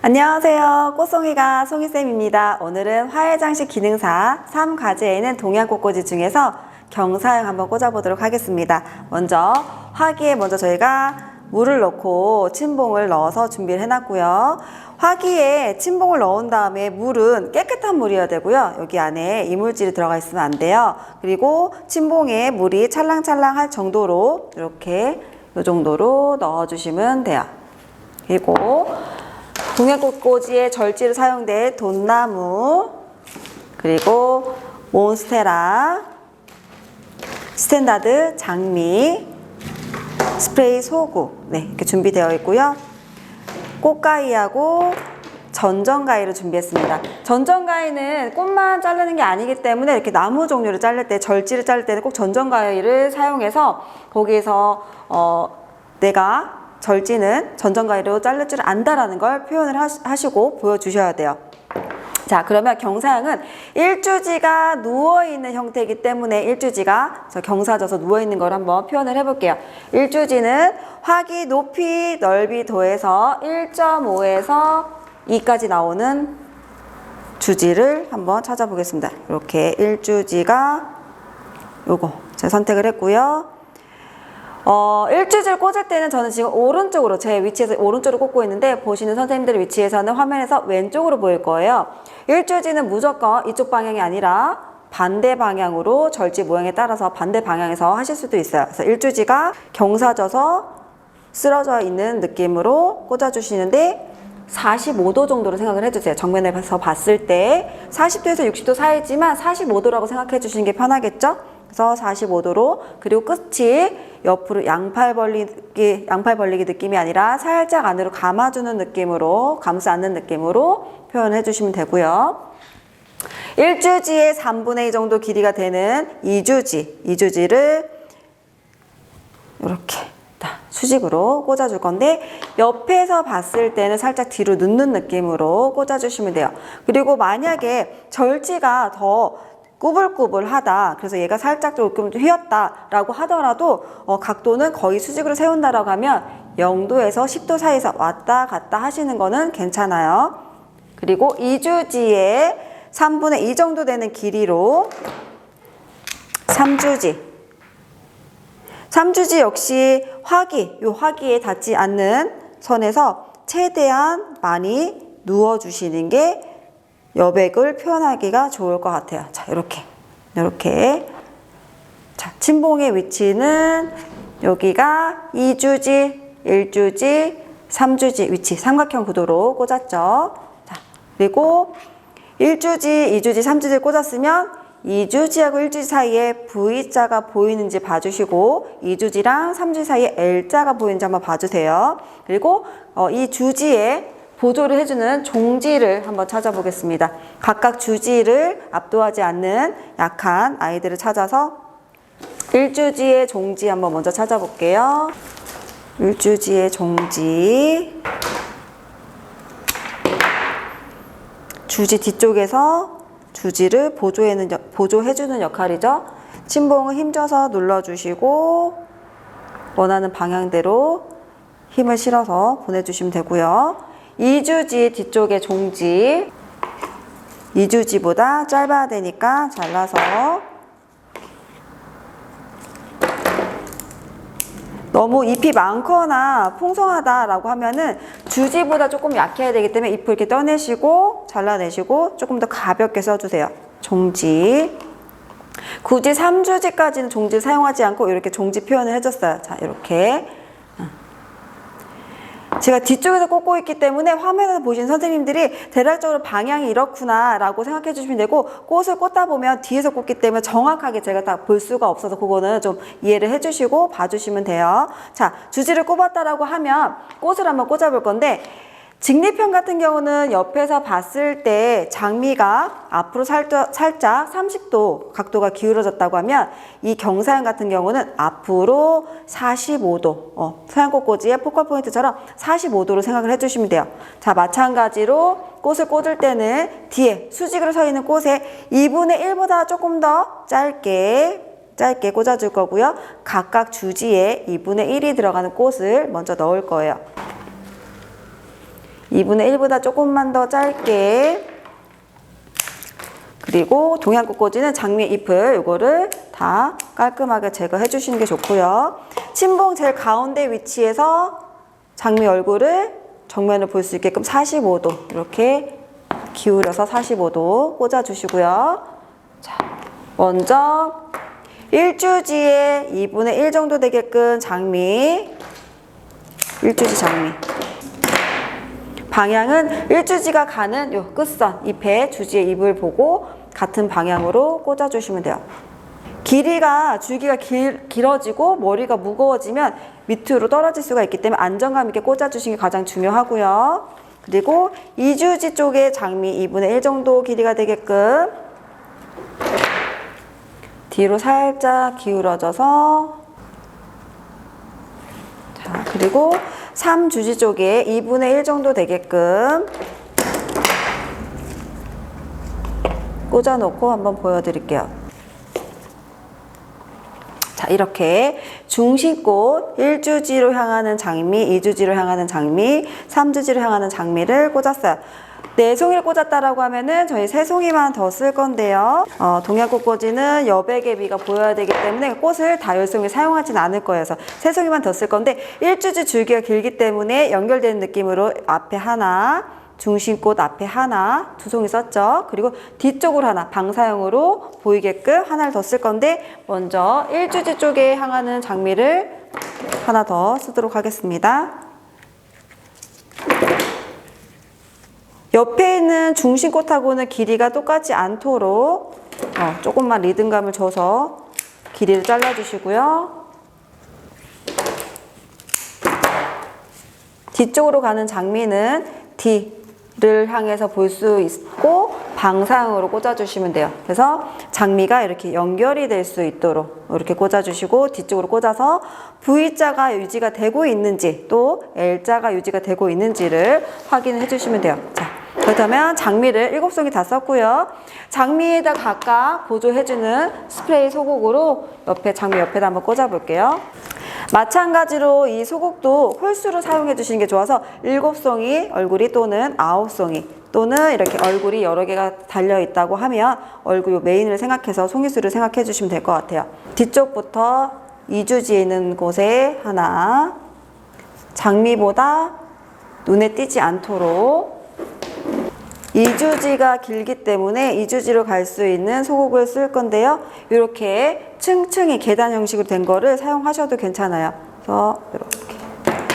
안녕하세요. 꽃송이가 송이쌤입니다. 오늘은 화훼장식 기능사 3과제에 있는 동양꽃꽂이 중에서 경사형 한번 꽂아보도록 하겠습니다. 먼저 화기에 저희가 물을 넣고 침봉을 넣어서 준비를 해놨고요. 화기에 침봉을 넣은 다음에 물은 깨끗한 물이어야 되고요. 여기 안에 이물질이 들어가 있으면 안 돼요. 그리고 침봉에 물이 찰랑찰랑 할 정도로 이렇게 이 정도로 넣어주시면 돼요. 그리고 동양꽃꽂이에 절지로 사용된 돈나무, 그리고 몬스테라, 스탠다드 장미, 스프레이 소구, 이렇게 준비되어 있고요. 꽃가위하고 전정가위를 준비했습니다. 전정가위는 꽃만 자르는 게 아니기 때문에 이렇게 나무 종류를 자를 때, 절지를 자를 때는 꼭 전정가위를 사용해서 거기에서 내가 절지는 전정가위로 자를 줄 안다라는 걸 표현을 하시고 보여주셔야 돼요. 자, 그러면 경사형은 일주지가 누워있는 형태이기 때문에 일주지가 경사져서 누워있는 걸 한번 표현을 해볼게요. 일주지는 화기 높이 넓이 더해서 1.5에서 2까지 나오는 주지를 한번 찾아보겠습니다. 이렇게 일주지가 요거 제가 선택을 했고요. 일주지를 꽂을 때는 저는 지금 오른쪽으로 제 위치에서 오른쪽으로 꽂고 있는데 보시는 선생님들의 위치에서는 화면에서 왼쪽으로 보일 거예요. 일주지는 무조건 이쪽 방향이 아니라 반대 방향으로 절지 모양에 따라서 반대 방향에서 하실 수도 있어요. 그래서 일주지가 경사져서 쓰러져 있는 느낌으로 꽂아주시는데 45도 정도로 생각을 해주세요. 정면에서 봤을 때 40도에서 60도 사이지만 45도라고 생각해 주시는 게 편하겠죠? 그래서 45도로, 그리고 끝이 옆으로 양팔 벌리기 느낌이 아니라 살짝 안으로 감아주는 느낌으로, 감싸 안는 느낌으로 표현해 주시면 되고요. 1주지의 3분의 2 정도 길이가 되는 2주지를 이렇게 수직으로 꽂아줄 건데 옆에서 봤을 때는 살짝 뒤로 눕는 느낌으로 꽂아주시면 돼요. 그리고 만약에 절지가 더 꾸불꾸불하다, 그래서 얘가 살짝 조금 휘었다 라고 하더라도 각도는 거의 수직으로 세운다라고 하면 0도에서 10도 사이에서 왔다 갔다 하시는 거는 괜찮아요. 그리고 2주지에 3분의 2 정도 되는 길이로 3주지 역시 화기에 닿지 않는 선에서 최대한 많이 누워주시는 게 여백을 표현하기가 좋을 것 같아요. 자, 이렇게. 자, 침봉의 위치는 여기가 2주지, 1주지, 3주지 위치, 삼각형 구도로 꽂았죠. 자, 그리고 1주지, 2주지, 3주지를 꽂았으면 2주지하고 1주지 사이에 V자가 보이는지 봐주시고 2주지랑 3주지 사이에 L자가 보이는지 한번 봐주세요. 그리고 이 주지에 보조를 해주는 종지를 한번 찾아보겠습니다. 각각 주지를 압도하지 않는 약한 아이들을 찾아서 1주지의 종지 한번 먼저 찾아볼게요. 1주지의 종지, 주지 뒤쪽에서 주지를 보조해주는 역할이죠. 침봉을 힘줘서 눌러주시고 원하는 방향대로 힘을 실어서 보내주시면 되고요. 2주지 뒤쪽의 종지, 2주지보다 짧아야 되니까 잘라서 너무 잎이 많거나 풍성하다라고 하면은 주지보다 조금 약해야 되기 때문에 잎을 이렇게 떼내시고 잘라내시고 조금 더 가볍게 써주세요. 종지. 굳이 3주지까지는 종지를 사용하지 않고 이렇게 종지 표현을 해줬어요. 자, 이렇게. 제가 뒤쪽에서 꽂고 있기 때문에 화면에서 보신 선생님들이 대략적으로 방향이 이렇구나 라고 생각해 주시면 되고, 꽃을 꽂다 보면 뒤에서 꽂기 때문에 정확하게 제가 다 볼 수가 없어서 그거는 좀 이해를 해 주시고 봐주시면 돼요. 자, 주지를 꼽았다라고 하면 꽃을 한번 꽂아볼 건데, 직립형 같은 경우는 옆에서 봤을 때 장미가 앞으로 살짝 30도 각도가 기울어졌다고 하면, 이 경사형 같은 경우는 앞으로 45도, 서양꽃꽂이의 포컬 포인트처럼 45도로 생각을 해주시면 돼요. 자, 마찬가지로 꽃을 꽂을 때는 뒤에 수직으로 서 있는 꽃에 2분의 1보다 조금 더 짧게 꽂아줄 거고요. 각각 주지에 2분의 1이 들어가는 꽃을 먼저 넣을 거예요. 2분의 1보다 조금만 더 짧게. 그리고 동양꽃꽂이는 장미 잎을 요거를 다 깔끔하게 제거해 주시는 게 좋고요. 침봉 제일 가운데 위치에서 장미 얼굴을 정면을 볼 수 있게끔 45도 이렇게 기울여서 45도 꽂아 주시고요. 자, 먼저 1주지에 2분의 1 정도 되게끔 장미, 1주지 장미. 방향은 1주지가 가는 요 끝선, 잎에 주지의 잎을 보고 같은 방향으로 꽂아주시면 돼요. 줄기가 길어지고 머리가 무거워지면 밑으로 떨어질 수가 있기 때문에 안정감 있게 꽂아주시는 게 가장 중요하고요. 그리고 2주지 쪽에 장미 2분의 1 정도 길이가 되게끔 뒤로 살짝 기울어져서, 자, 그리고 3주지 쪽에 2분의 1 정도 되게끔 꽂아놓고 한번 보여드릴게요. 자, 이렇게 중심꽃 1주지로 향하는 장미, 2주지로 향하는 장미, 3주지로 향하는 장미를 꽂았어요. 4송이를 꽂았다라고 하면은 저희 3송이만 더 쓸 건데요. 동양꽃꽂이는 여백의 미가 보여야 되기 때문에 꽃을 다 10송이 사용하진 않을 거예요. 그래서 3송이만 더 쓸 건데 1주지 줄기가 길기 때문에 연결되는 느낌으로 앞에 하나, 중심꽃 앞에 하나, 2송이 썼죠. 그리고 뒤쪽으로 하나, 방사형으로 보이게끔 하나를 더 쓸 건데 먼저 1주지 쪽에 향하는 장미를 하나 더 쓰도록 하겠습니다. 옆에 있는 중심꽃하고는 길이가 똑같지 않도록 조금만 리듬감을 줘서 길이를 잘라주시고요. 뒤쪽으로 가는 장미는 뒤를 향해서 볼 수 있고 방향으로 꽂아주시면 돼요. 그래서 장미가 이렇게 연결이 될 수 있도록 이렇게 꽂아주시고 뒤쪽으로 꽂아서 V자가 유지가 되고 있는지 또 L자가 유지가 되고 있는지를 확인해 주시면 돼요. 자, 그렇다면 장미를 7송이 다 썼고요. 장미에다 각각 보조해주는 스프레이 소국으로 장미 옆에다 한번 꽂아볼게요. 마찬가지로 이 소국도 홀수로 사용해 주시는 게 좋아서 7송이 얼굴이 또는 9송이 또는 이렇게 얼굴이 여러 개가 달려있다고 하면 얼굴 메인을 생각해서 송이수를 생각해 주시면 될 것 같아요. 뒤쪽부터 2주지에 있는 곳에 하나, 장미보다 눈에 띄지 않도록 2주지가 길기 때문에 2주지로 갈 수 있는 소국을 쓸 건데요. 이렇게 층층이 계단 형식으로 된 거를 사용하셔도 괜찮아요. 그래서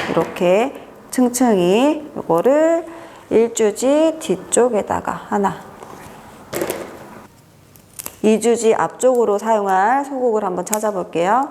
이렇게 층층이 이거를 1주지 뒤쪽에다가 하나, 2주지 앞쪽으로 사용할 소국을 한번 찾아볼게요.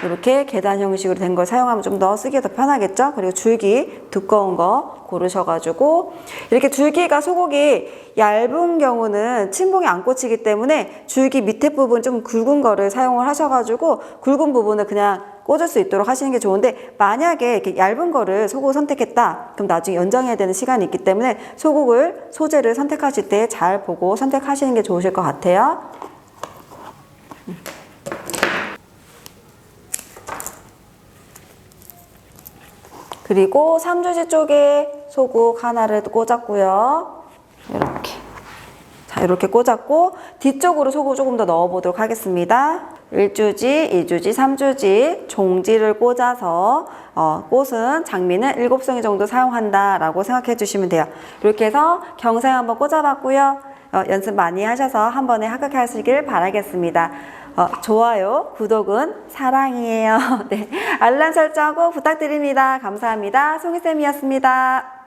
이렇게 계단 형식으로 된 걸 사용하면 좀 더 쓰기 더 편하겠죠? 그리고 줄기 두꺼운 거 고르셔가지고 이렇게 줄기가 소국이 얇은 경우는 침봉이 안 꽂히기 때문에 줄기 밑에 부분 좀 굵은 거를 사용을 하셔가지고 굵은 부분을 그냥 꽂을 수 있도록 하시는 게 좋은데 만약에 이렇게 얇은 거를 소국을 선택했다 그럼 나중에 연장해야 되는 시간이 있기 때문에 소재를 선택하실 때 잘 보고 선택하시는 게 좋으실 것 같아요. 그리고 3주지 쪽에 소국 하나를 꽂았고요. 이렇게. 자, 이렇게 꽂았고 뒤쪽으로 소국을 조금 더 넣어 보도록 하겠습니다. 1주지, 2주지, 3주지 종지를 꽂아서 꽃은 장미는 7송이 정도 사용한다 라고 생각해 주시면 돼요. 이렇게 해서 경사에 한번 꽂아봤고요. 연습 많이 하셔서 한 번에 합격하시길 바라겠습니다. 좋아요, 구독은 사랑이에요. 네, 알람 설정하고 부탁드립니다. 감사합니다. 송이쌤이었습니다.